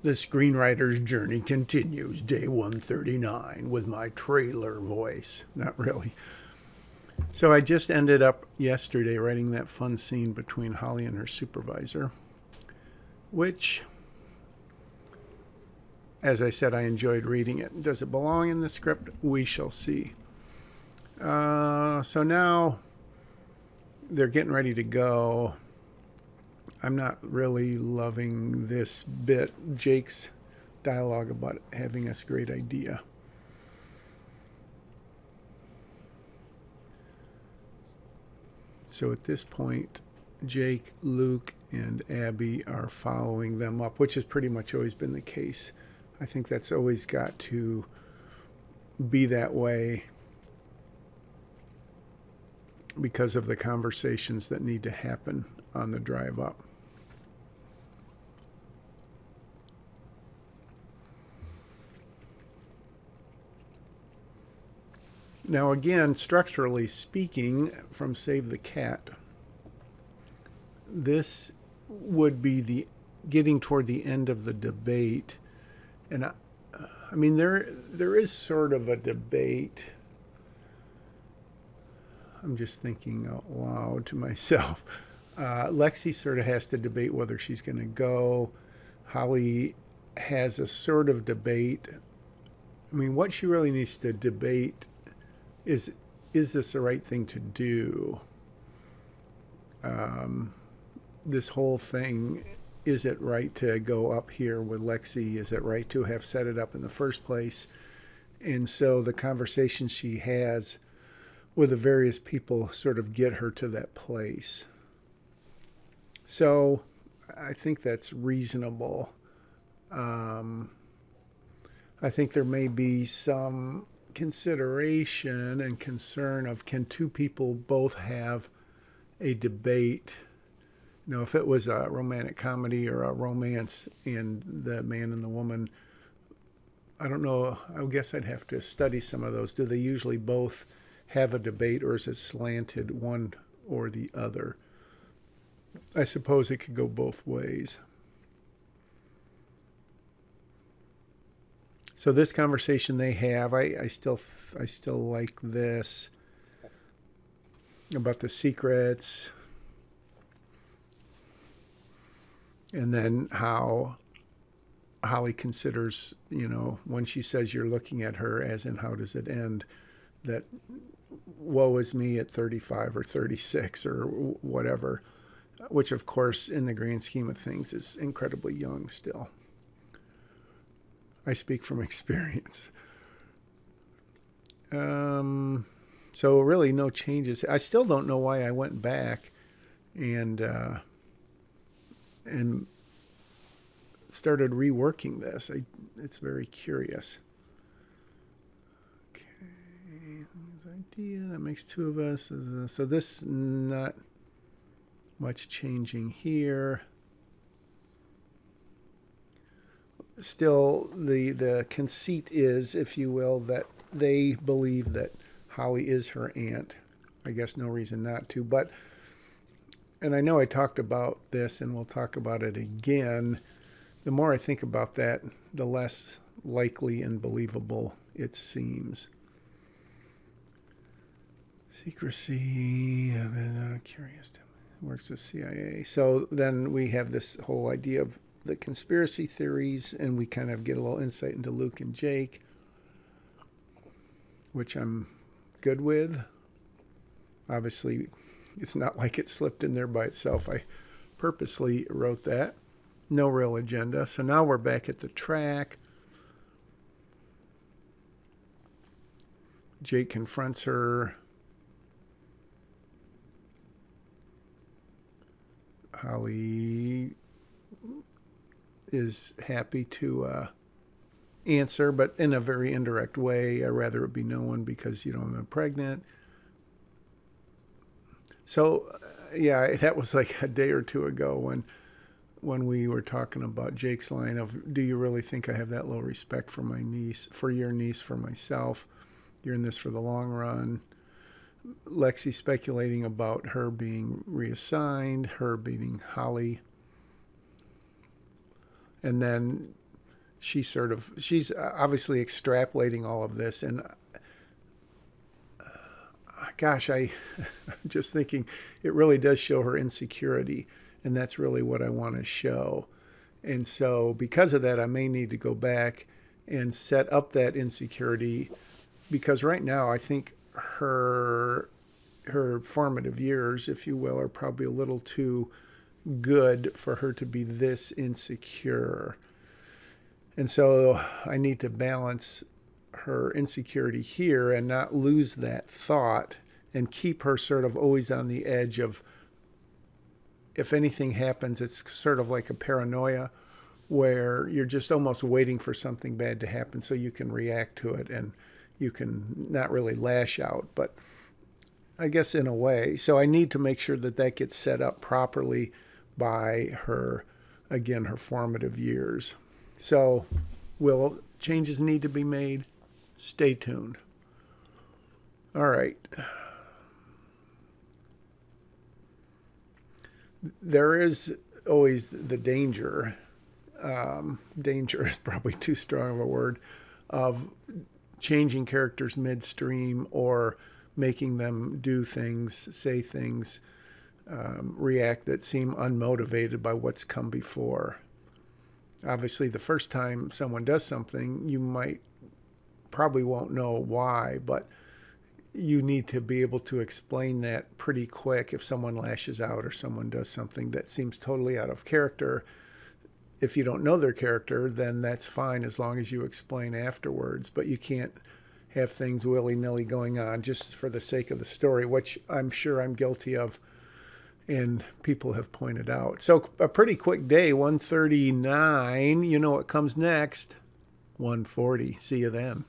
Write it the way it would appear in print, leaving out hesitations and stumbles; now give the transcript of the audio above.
The screenwriter's journey continues, day 139, with my trailer voice. Not really. So I just ended up yesterday writing that fun scene between Holly and her supervisor, which, as I said, I enjoyed reading it. Does it belong in the script? We shall see. So now they're getting ready to go. I'm not really loving this bit, Jake's dialogue about having this great idea. So at this point, Jake, Luke, and Abby are following them up, which has pretty much always been the case. I think that's always got to be that way because of the conversations that need to happen on the drive up. Now, again, structurally speaking, from Save the Cat, this would be the getting toward the end of the debate, and I mean there is sort of a debate. I'm just thinking out loud to myself. Lexi sort of has to debate whether she's going to go. Holly has a sort of debate. I mean, what she really needs to debate is this the right thing to do? This whole thing, is it right to go up here with Lexi? Is it right to have set it up in the first place? And so the conversation she has with the various people sort of get her to that place. So I think that's reasonable. I think there may be some consideration and concern of, can two people both have a debate? You know, if it was a romantic comedy or a romance and the man and the woman, I don't know, I guess I'd have to study some of those. Do they usually both have a debate, or is it slanted one or the other? I suppose it could go both ways. So this conversation they have, I still like this about the secrets, and then how Holly considers, you know, when she says you're looking at her, as in how does it end, that woe is me at 35 or 36 or whatever, which of course in the grand scheme of things is incredibly young still. I speak from experience. So really no changes. I still don't know why I went back and started reworking this. It's very curious. Okay, idea that makes two of us. So this, not much changing here. Still, the conceit is, if you will, that they believe that Holly is her aunt. I guess no reason not to. But, and I know I talked about this and we'll talk about it again, the more I think about that, the less likely and believable it seems. Secrecy, I'm curious, works with CIA. So then we have this whole idea of the conspiracy theories, and we kind of get a little insight into Luke and Jake, which I'm good with. Obviously, it's not like it slipped in there by itself. I purposely wrote that. No real agenda. So now we're back at the track. Jake confronts her. Holly is happy to answer, but in a very indirect way. I'd rather it be no one because, you know, I'm pregnant. So, yeah, that was like a day or two ago when we were talking about Jake's line of, do you really think I have that little respect for my niece, for your niece, for myself? You're in this for the long run. Lexi speculating about her being reassigned, her beating Holly. And then she's obviously extrapolating all of this, and gosh, I'm just thinking it really does show her insecurity, and that's really what I want to show. And so, because of that, I may need to go back and set up that insecurity, because right now I think her formative years, if you will, are probably a little too good for her to be this insecure. And so I need to balance her insecurity here and not lose that thought and keep her sort of always on the edge of, if anything happens, it's sort of like a paranoia where you're just almost waiting for something bad to happen so you can react to it, and you can not really lash out, but I guess in a way. So I need to make sure that that gets set up properly by her, again, her formative years. So will changes need to be made? Stay tuned. All right. There is always the danger. Danger is probably too strong of a word, of changing characters midstream or making them do things, say things, react that seem unmotivated by what's come before. Obviously, the first time someone does something, you probably won't know why, but you need to be able to explain that pretty quick if someone lashes out or someone does something that seems totally out of character. If you don't know their character, then that's fine as long as you explain afterwards, but you can't have things willy-nilly going on just for the sake of the story, which I'm sure I'm guilty of and people have pointed out. So a pretty quick day, 1:39. You know what comes next? 1:40. See you then.